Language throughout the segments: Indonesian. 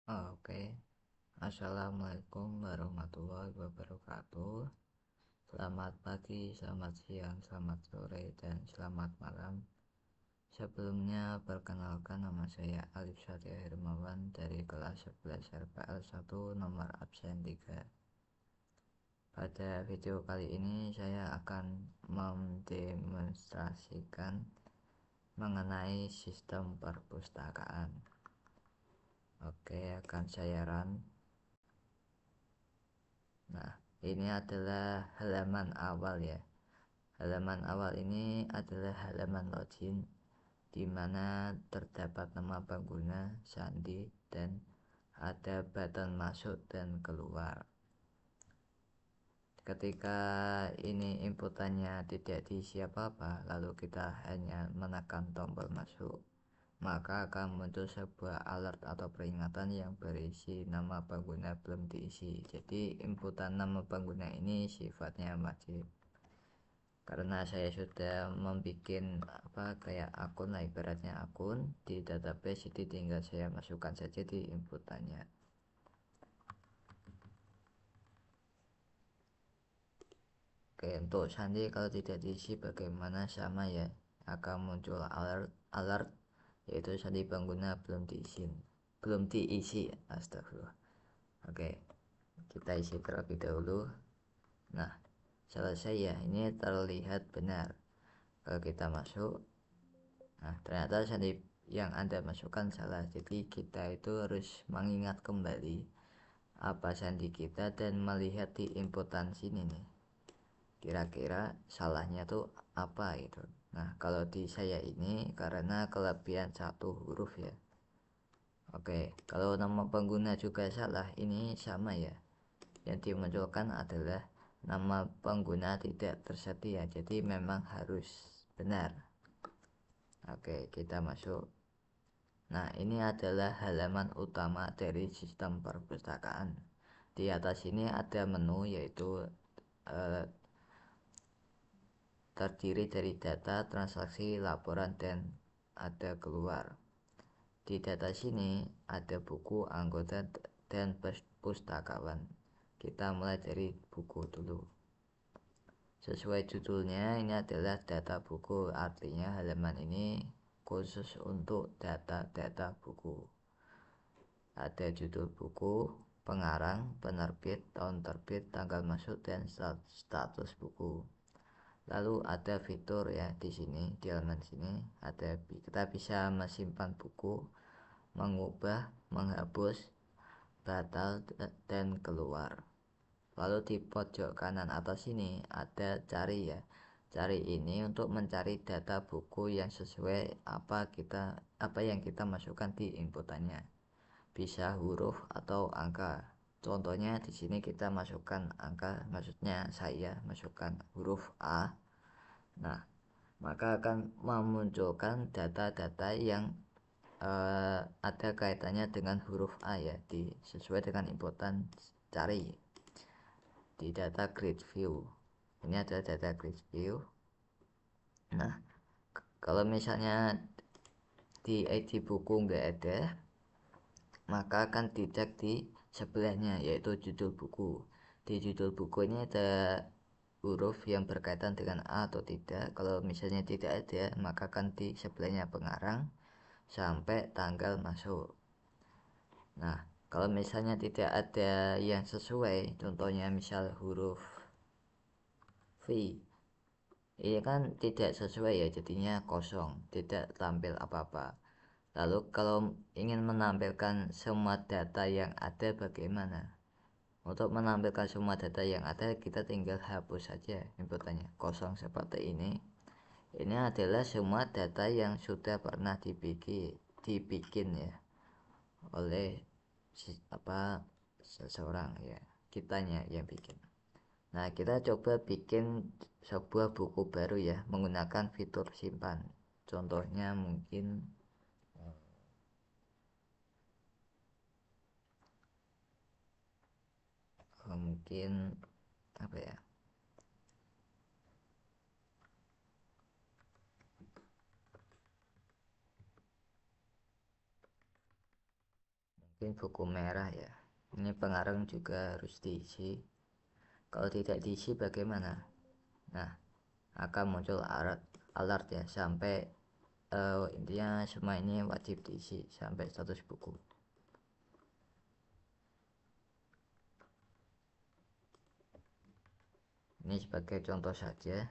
Oke, Assalamualaikum warahmatullahi wabarakatuh. Selamat pagi, selamat siang, selamat sore, dan selamat malam. Sebelumnya, perkenalkan nama saya Alif Satya Hermawan dari kelas 11 RPL 1 nomor absen 3. Pada video kali ini saya akan mendemonstrasikan mengenai sistem perpustakaan. Oke, akan saya run. Nah, ini adalah halaman awal ya. Halaman awal ini adalah halaman login di mana terdapat nama pengguna, sandi, dan ada button masuk dan keluar. Ketika ini inputannya tidak diisi apa-apa, lalu kita hanya menekan tombol masuk, maka akan muncul sebuah alert atau peringatan yang berisi nama pengguna belum diisi. Jadi inputan nama pengguna ini sifatnya wajib. Karena saya sudah membuat kayak akun lah, ibaratnya akun di database, jadi tinggal saya masukkan saja di inputannya. Oke, untuk sandi kalau tidak diisi bagaimana, sama ya, akan muncul alert yaitu sandi pengguna belum diisi. Astagfirullah. Oke, kita isi terlebih dahulu. Nah, selesai ya, ini terlihat benar. Kalau kita masuk, nah ternyata sandi yang Anda masukkan salah. Jadi kita itu harus mengingat kembali apa sandi kita dan melihat di inputan sini nih, kira-kira salahnya tuh apa gitu. Nah, kalau di saya ini karena kelebihan satu huruf ya. Oke, kalau nama pengguna juga salah, ini sama ya. Yang dimunculkan adalah nama pengguna tidak tersedia, jadi memang harus benar. Oke, kita masuk. Nah, ini adalah halaman utama dari sistem perpustakaan. Di atas ini ada menu, yaitu eh, terdiri dari data, transaksi, laporan, dan ada keluar. Di data sini ada buku, anggota, dan pustakawan. Kita mulai dari buku dulu. Sesuai judulnya, ini adalah data buku, artinya halaman ini khusus untuk data-data buku. Ada judul buku, pengarang, penerbit, tahun terbit, tanggal masuk, dan status buku. Lalu ada fitur ya di sini, di halaman sini ada kita bisa menyimpan buku, mengubah, menghapus, batal, dan keluar. Lalu di pojok kanan atas ini ada cari ya. Cari ini untuk mencari data buku yang sesuai apa yang kita masukkan di inputannya. Bisa huruf atau angka. Contohnya di sini kita masukkan angka, maksudnya saya masukkan huruf A. Nah, maka akan memunculkan data-data yang ada kaitannya dengan huruf A ya, sesuai dengan inputan cari di data grid view. Ini adalah data grid view. Nah, kalau misalnya di ID buku nggak ada, maka akan dicek di sebelahnya, yaitu judul buku. Di judul buku ini ada huruf yang berkaitan dengan A atau tidak. Kalau misalnya tidak ada, maka akan di sebelahnya pengarang sampai tanggal masuk. Nah, kalau misalnya tidak ada yang sesuai, contohnya misal huruf V, ini kan tidak sesuai ya, jadinya kosong, tidak tampil apa-apa. Lalu kalau ingin menampilkan semua data yang ada bagaimana? Untuk menampilkan semua data yang ada, kita tinggal hapus saja inputannya, kosong seperti ini. Ini adalah semua data yang sudah pernah dibikin ya oleh seseorang ya, kitanya yang bikin. Nah, kita coba bikin sebuah buku baru ya menggunakan fitur simpan. Contohnya mungkin apa ya? mungkin buku merah ya. Ini pengarang juga harus diisi. Kalau tidak diisi bagaimana? Nah, akan muncul alert ya, sampai intinya semua ini wajib diisi sampai status buku. Ini sebagai contoh saja.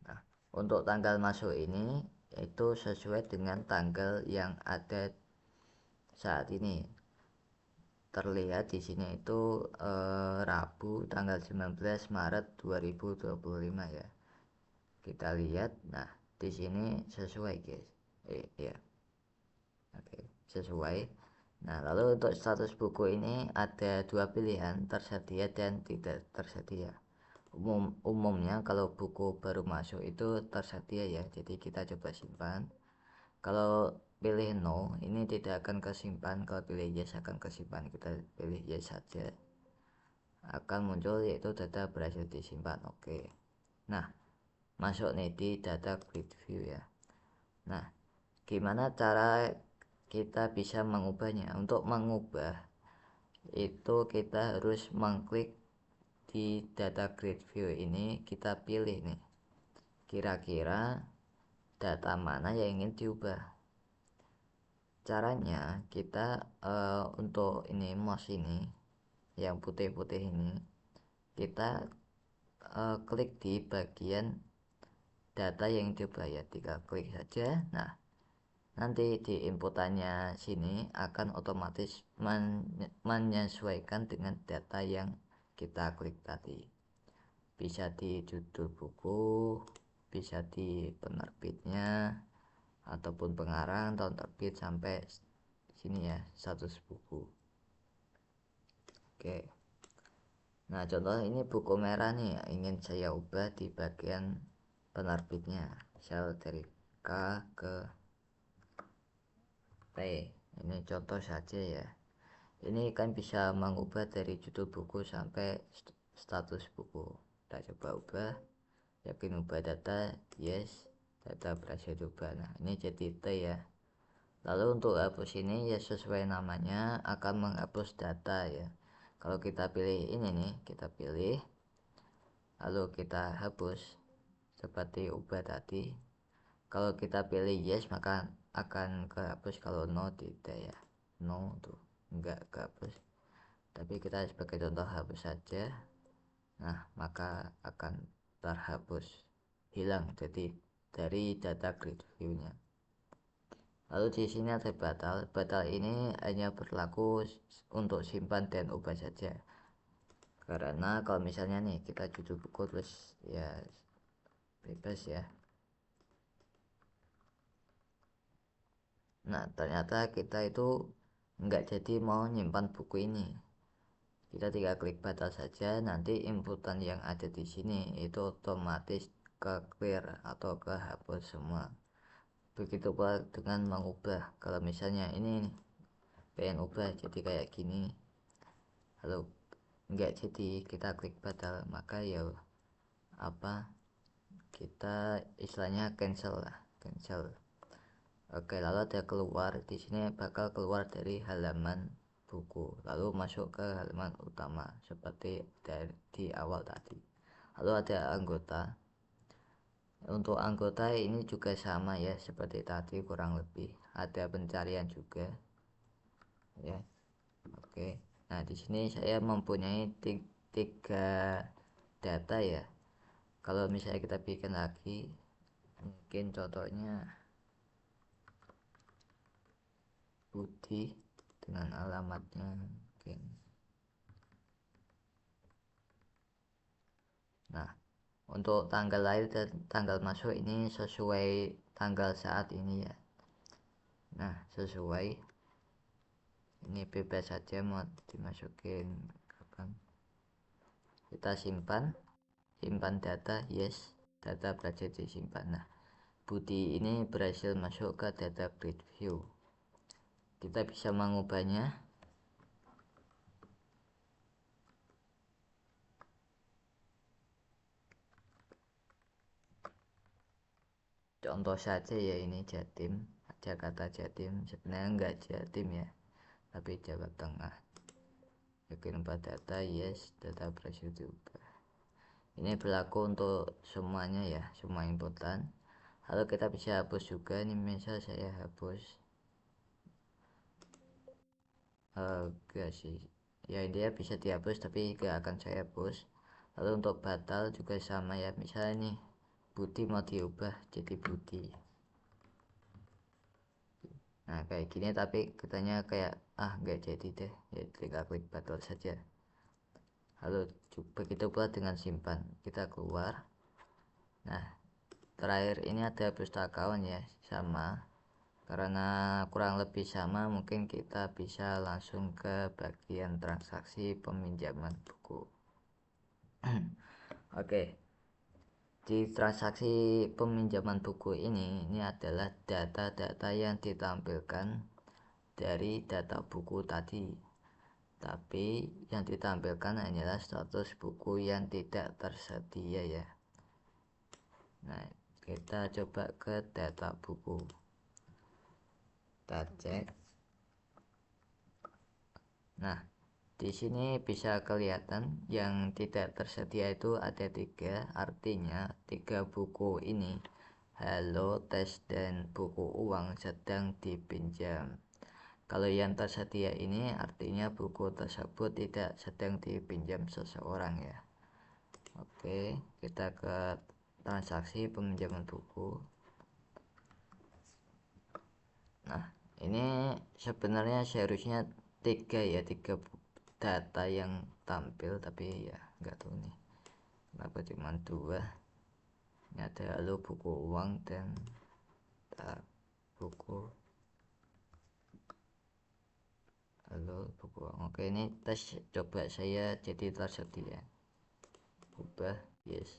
Nah, untuk tanggal masuk ini itu sesuai dengan tanggal yang ada saat ini. Terlihat di sini itu Rabu tanggal 19 Maret 2025 ya. Kita lihat, nah di sini sesuai guys. Ya. Oke, sesuai. Nah, lalu untuk status buku ini ada dua pilihan, tersedia dan tidak tersedia. Umumnya kalau buku baru masuk itu tersedia ya, jadi kita coba simpan. Kalau pilih no, ini tidak akan kesimpan. Kalau pilih yes akan kesimpan. Kita pilih yes saja. Akan muncul yaitu data berhasil disimpan. Oke. Nah, masuk nih di data grid view ya. Nah, gimana cara kita bisa mengubahnya? Untuk mengubah itu kita harus mengklik di data grid view ini, kita pilih nih kira-kira data mana yang ingin diubah. Caranya kita untuk ini mouse ini yang putih-putih ini, kita klik di bagian data yang diubah ya, tinggal klik saja. Nah, nanti di inputannya sini akan otomatis menyesuaikan dengan data yang kita klik tadi. Bisa di judul buku, bisa di penerbitnya, ataupun pengarang, tahun terbit, sampai sini ya, status buku. Oke. Nah, contoh ini buku merah nih, ingin saya ubah di bagian penerbitnya. Sel dari K ke T. Ini contoh saja ya. Ini kan bisa mengubah dari judul buku sampai status buku. Kita coba ubah. Yakin ubah data? Yes. Data berhasil diubah. Nah, ini jadi T ya. Lalu untuk hapus ini ya sesuai namanya, akan menghapus data ya. Kalau kita pilih ini nih, kita pilih, lalu kita hapus seperti ubah tadi. Kalau kita pilih yes maka akan kehapus, kalau no tidak ya. No tuh enggak kehapus, tapi kita sebagai contoh hapus saja. Nah, maka akan terhapus, hilang jadi dari data grid view nya. Lalu di sini ada batal. Batal ini hanya berlaku untuk simpan dan ubah saja. Karena kalau misalnya nih kita judul buku terus ya bebas ya. Nah, ternyata kita itu nggak jadi mau nyimpan buku ini. Kita tinggal klik batal saja, nanti inputan yang ada di sini itu otomatis ke clear atau ke hapus semua. Begitu pula dengan mengubah. Kalau misalnya ini pengen ubah jadi kayak gini, lalu nggak jadi, kita klik batal, maka ya apa, kita istilahnya cancel lah, cancel. Oke, lalu ada keluar. Di sini bakal keluar dari halaman buku, lalu masuk ke halaman utama seperti di awal tadi. Lalu ada anggota. Untuk anggota ini juga sama ya, seperti tadi kurang lebih. Ada pencarian juga ya. Oke. Nah, di sini saya mempunyai tiga data ya. Kalau misalnya kita bikin lagi, mungkin contohnya Budi dengan alamatnya mungkin. Nah, untuk tanggal lahir dan tanggal masuk ini sesuai tanggal saat ini ya. Nah, sesuai. Ini bebas saja mau dimasukin kapan. Kita simpan, simpan data, yes, data berhasil disimpan. Nah, Budi ini berhasil masuk ke data grid view. Kita bisa mengubahnya. contoh saja ya, ini Jatim, Jakarta Jatim, sebenarnya enggak Jatim ya, tapi Jawa Tengah. Yakin pada data, yes, data berhasil diubah. Ini berlaku untuk semuanya ya, semua inputan. Lalu kita bisa hapus juga, ini misal saya hapus enggak sih ya, dia bisa dihapus tapi gak akan saya hapus. Lalu untuk batal juga sama ya, misalnya nih Budi mau diubah jadi Budi, nah kayak gini tapi katanya kayak nggak jadi deh, ya tinggal klik batal saja. Lalu begitu pula dengan simpan, kita keluar. Nah terakhir ini ada pustakawan ya, sama, karena kurang lebih sama mungkin kita bisa langsung ke bagian transaksi peminjaman buku. Oke, di transaksi peminjaman buku ini adalah data-data yang ditampilkan dari data buku tadi, tapi yang ditampilkan hanyalah status buku yang tidak tersedia ya. Nah kita coba ke data buku, kita cek. Nah di sini bisa kelihatan yang tidak tersedia itu ada 3, artinya 3 buku ini, Halo, Tes, dan buku uang sedang dipinjam. Kalau yang tersedia ini artinya buku tersebut tidak sedang dipinjam seseorang ya. Oke, kita ke transaksi peminjaman buku. Nah ini sebenarnya seharusnya 3 ya, 3 data yang tampil, tapi ya nggak tahu nih kenapa cuma 2. Ini ada halo buku uang dan buku halo buku uang. Oke, ini tes coba saya jadi tersedia, ubah, yes,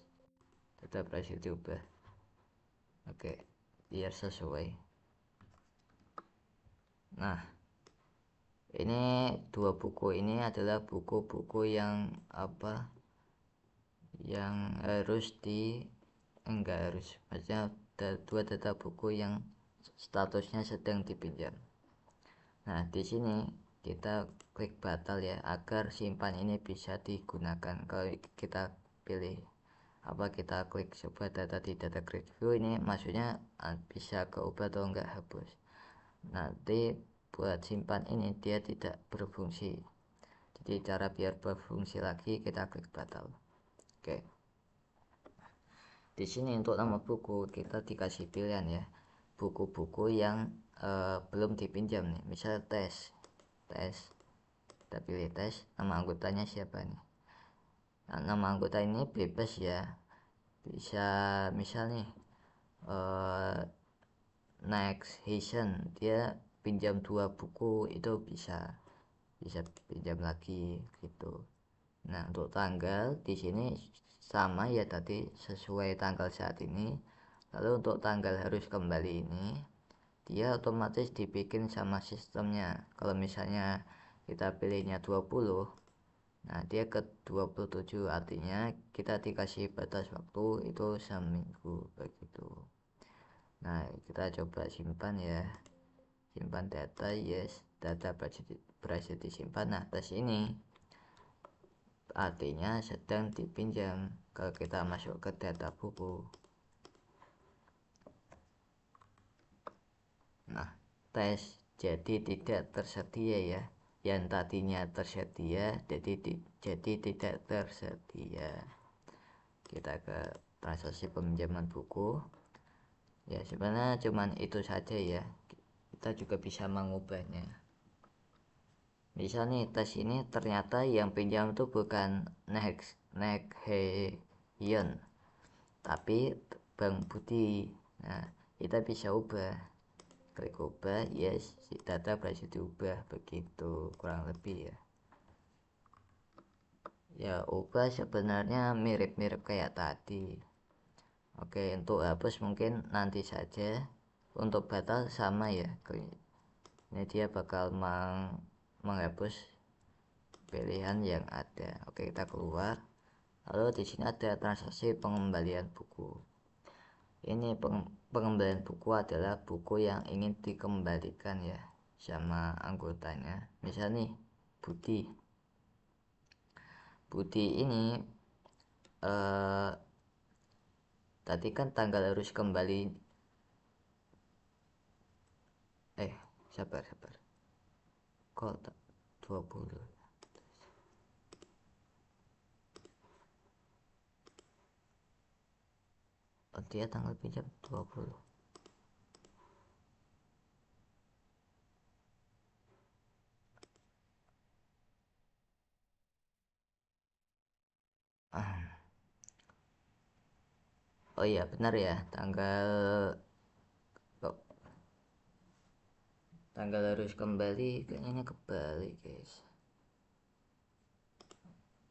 tetap berhasil diubah. Oke, biar sesuai. Nah ini 2 buku ini adalah buku-buku yang yang harus enggak harus, maksudnya 2 data buku yang statusnya sedang dipinjam. Nah di sini kita klik batal ya, agar simpan ini bisa digunakan. Kalau kita pilih kita klik coba data di data grid view, ini maksudnya bisa keubah atau enggak hapus. Nanti buat simpan ini dia tidak berfungsi, jadi cara biar berfungsi lagi kita klik batal. Oke, di sini untuk nama buku kita dikasih pilihan ya, buku-buku yang belum dipinjam nih, misal tes, kita pilih tes, nama anggotanya siapa nih. Nah, nama anggota ini bebas ya, bisa misal nih next Hisen, dia pinjam 2 buku itu bisa pinjam lagi gitu. Nah untuk tanggal di sini sama ya, tadi sesuai tanggal saat ini. Lalu untuk tanggal harus kembali ini dia otomatis dibikin sama sistemnya. Kalau misalnya kita pilihnya 20, nah dia ke 27, artinya kita dikasih batas waktu itu seminggu begitu. Nah kita coba simpan ya, simpan data, yes, data berhasil disimpan. Nah tes ini artinya sedang dipinjam. Kalau kita masuk ke data buku, nah tes jadi tidak tersedia ya, yang tadinya tersedia jadi tidak tersedia. Kita ke transaksi peminjaman buku ya, sebenarnya cuman itu saja ya, kita juga bisa mengubahnya. Misal nih tes ini ternyata yang pinjam itu bukan Nek Heyon tapi Bang Budi. Nah kita bisa ubah, klik ubah, yes, si data berhasil diubah begitu kurang lebih ya. Ya ubah sebenarnya mirip-mirip kayak tadi. Oke, untuk hapus mungkin nanti saja. Untuk batal sama ya, ini dia bakal menghapus pilihan yang ada. Oke, kita keluar. Lalu di sini ada transaksi pengembalian buku. Ini pengembalian buku adalah buku yang ingin dikembalikan ya sama anggotanya. Misal nih Budi Budi ini eh, tadi kan tanggal harus kembali, eh sabar kok 20. Oh, dia tanggal pinjam 20. Ah, oh iya benar ya, kok tanggal harus kembali kayaknya kebalik guys.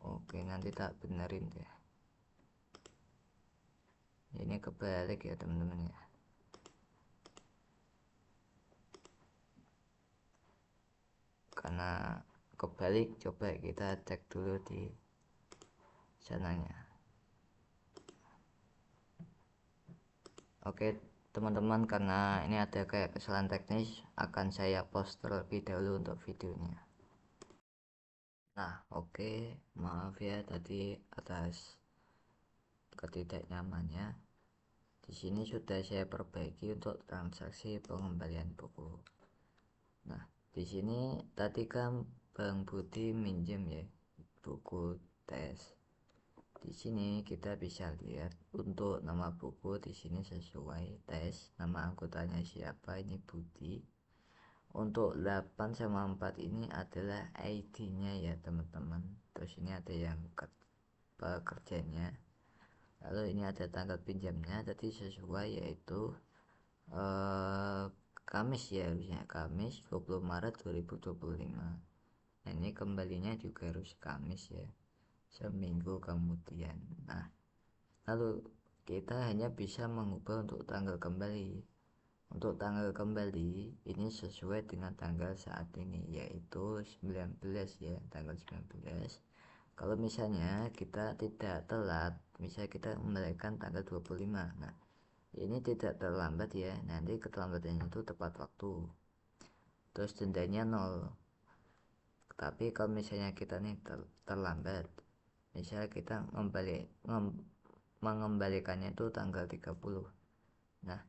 Oke, nanti tak benerin deh. Ini kebalik ya teman-teman ya. Karena kebalik, coba kita cek dulu di sananya. Oke teman-teman, karena ini ada kayak kesalahan teknis, akan saya post terlebih dahulu untuk videonya. Nah oke, maaf ya tadi atas ketidaknyamannya. Di sini sudah saya perbaiki untuk transaksi pengembalian buku. Nah, di sini tadi kan Bang Budi minjem ya buku tes. Di sini kita bisa lihat untuk nama buku di sini sesuai tes, nama anggotanya siapa, ini Budi. Untuk 8 sama 4 ini adalah ID-nya ya teman-teman. Terus ini ada yang pekerjanya. Lalu ini ada tanggal pinjamnya, tadi sesuai yaitu eh, Kamis ya, harusnya Kamis 20 Maret 2025. Nah ini kembalinya juga harus Kamis ya, seminggu kemudian. Nah lalu kita hanya bisa mengubah untuk tanggal kembali. Untuk tanggal kembali ini sesuai dengan tanggal saat ini yaitu 19 ya, tanggal 19. Kalau misalnya kita tidak telat, misalnya kita kembalikan tanggal 25. Nah ini tidak terlambat ya, nanti keterlambatannya itu tepat waktu, terus dendanya 0. Tapi kalau misalnya kita nih terlambat, misalnya kita mengembalikannya itu tanggal 30. Nah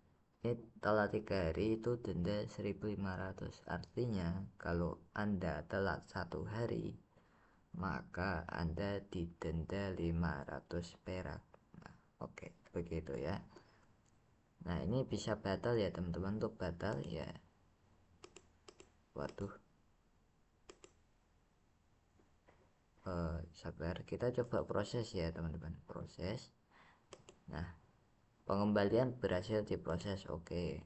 ini telat 3 hari itu denda 1.500. Artinya kalau anda telat 1 hari, maka anda didenda 500 perak. Nah, oke begitu ya. Nah ini bisa batal ya teman-teman. Untuk batal ya, waduh, sabar, kita coba proses ya teman-teman, proses. Nah pengembalian berhasil diproses, oke.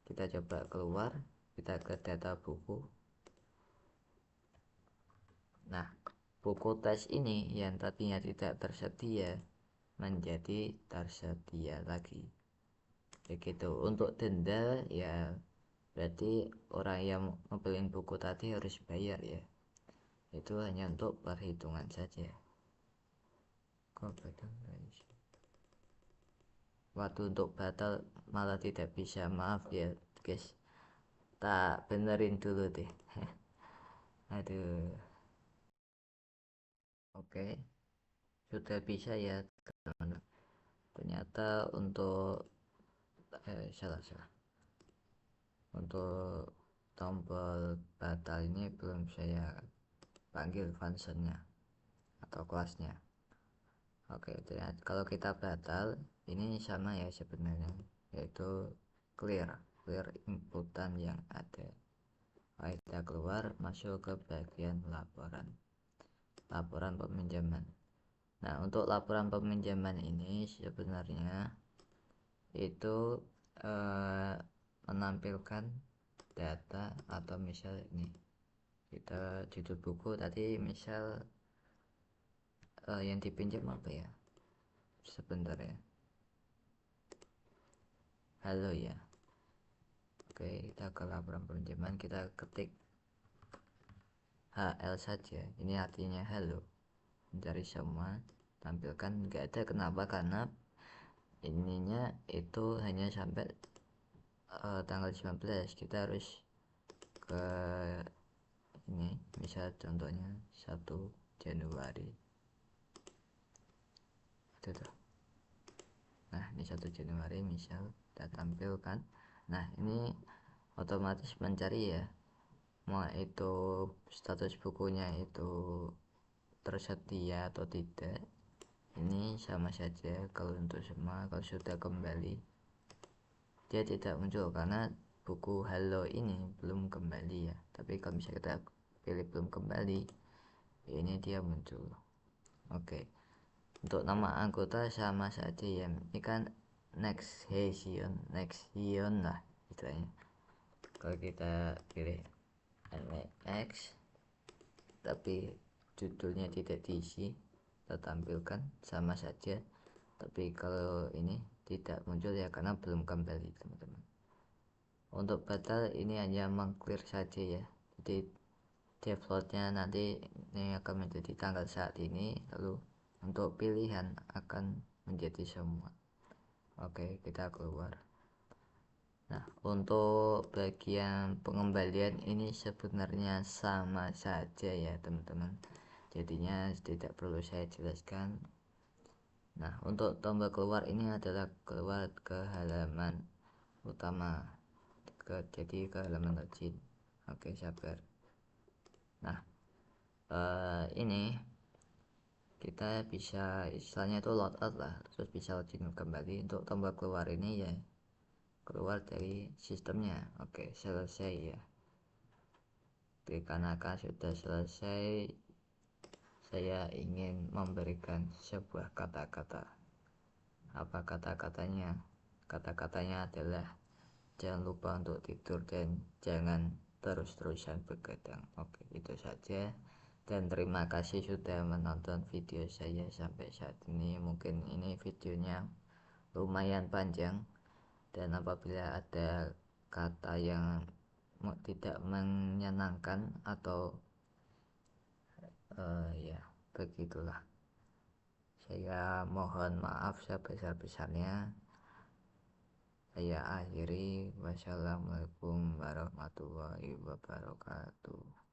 Kita coba keluar, kita ke data buku. Nah buku tes ini yang tadinya tidak tersedia menjadi tersedia lagi begitu. Untuk denda ya berarti orang yang membeli buku tadi harus bayar ya, itu hanya untuk perhitungan saja. Kok batal guys? Waktu untuk batal malah tidak bisa, maaf ya guys, tak benerin dulu deh. Aduh, oke, sudah bisa ya teman-teman. Ternyata untuk salah untuk tombol batal ini belum saya panggil functionnya atau kelasnya. Oke, ternyata kalau kita batal ini sama ya sebenarnya, yaitu clear inputan yang ada. Baik, kita keluar, masuk ke bagian laporan peminjaman. Nah untuk laporan peminjaman ini sebenarnya itu eh, menampilkan data, atau misal ini kita judul buku tadi, misal yang dipinjam apa ya, sebentar ya, halo ya. Oke, kita ke laporan peminjaman, kita ketik HL saja, ini artinya halo, dari semua tampilkan nggak ada. Kenapa? Karena ininya itu hanya sampai tanggal 19. Kita harus ke ini, misal contohnya 1 Januari itu tuh. Nah ini 1 Januari misal kita tampilkan. Nah ini otomatis mencari ya, mau itu status bukunya itu tersedia atau tidak. Ini sama saja kalau untuk semua. Kalau sudah kembali dia tidak muncul karena buku halo ini belum kembali ya. Tapi kalau misalnya kita pilih belum kembali, ini dia muncul. Oke, untuk nama anggota sama saja ya, ini kan next Hesion lah istilahnya. Kalau kita pilih next tapi judulnya tidak diisi, kita tampilkan sama saja. Tapi kalau ini tidak muncul ya karena belum kembali teman-teman. Untuk batal ini hanya mengclear saja ya, jadi defaultnya nanti ini akan menjadi tanggal saat ini, lalu untuk pilihan akan menjadi semua. Oke, kita keluar. Nah untuk bagian pengembalian ini sebenarnya sama saja ya teman-teman, jadinya tidak perlu saya jelaskan. Nah untuk tombol keluar ini adalah keluar ke halaman utama, jadi ke halaman login. Oke, sabar. Nah ini kita bisa istilahnya itu logout lah, terus bisa login kembali. Untuk tombol keluar ini ya keluar dari sistemnya. Oke, selesai ya. Dikarenakan sudah selesai, saya ingin memberikan sebuah kata-kata. Apa kata-katanya? Kata-katanya adalah jangan lupa untuk tidur dan jangan terus-terusan begadang. Oke, itu saja. Dan terima kasih sudah menonton video saya sampai saat ini. Mungkin ini videonya lumayan panjang, dan apabila ada kata yang tidak menyenangkan atau ya begitulah, saya mohon maaf sebesar-besarnya. Saya akhiri, wassalamualaikum warahmatullahi wabarakatuh.